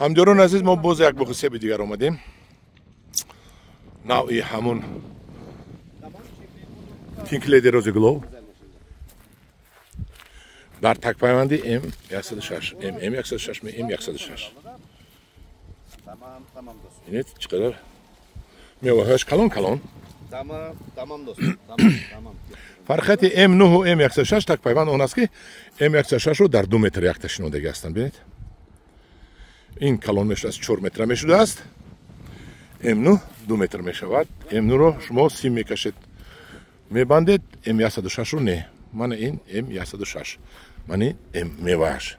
همداران عزیز ما باز یک بقصه دیگر آمدیم. نوعی همون پینک لیدی روز گلو در تک پیوندی M106 M106 M106 اینه چقدر میوهش کلون Tamam dostum. Tamam. فرقیت M9 و M106 تک پیوند اون است که M106 رو در 2 متر یک تشنودگی هستند. ببینید این کلون میشه از 4 متر میشده است. M9 2 متر میشود. M9 رو شما سیم میکشید میبندید. M106 رو نه. من این M106 من این M میوهش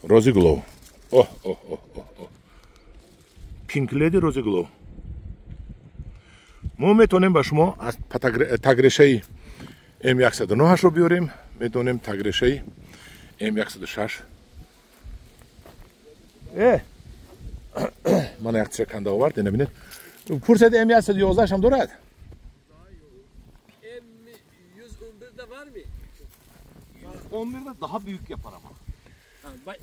روزی گلو. اوه پینک لیدی روزی گلو. ما میتونیم با شما از تگرشه M109 رو بیاریم. میتونیم تگرشه M106 من یک چکنده آورد. نبینید فرصت M111 هم دارد. M111 de var mı? 11'de daha büyük yapar ama.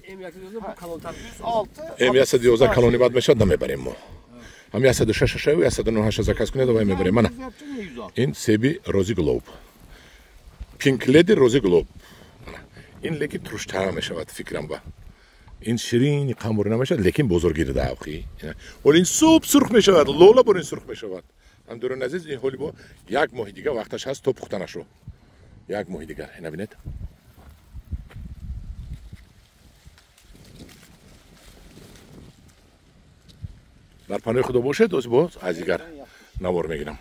M111 bu kalon tabii. 106. M111 کلونی بعد میشد نمیبریم ما. هم 106 و 109 زکات کنید و میبریم. من این سبی روزی گلوب پینک لیدی روزی گلوب این لیکی ترشتر میشود فکرم با این شیرین قمور نمیشود لیکن بزرگیره داوخی ولی این سوپ سرخ میشود لولا بر این سرخ میشود. هم دوران عزیز این حالی با یک ماه دیگه وقتش هست تو پختنش رو یک ماه دیگر نبینید. در پناه خدا باشه دوست باز از دیگر نوار میگیرم.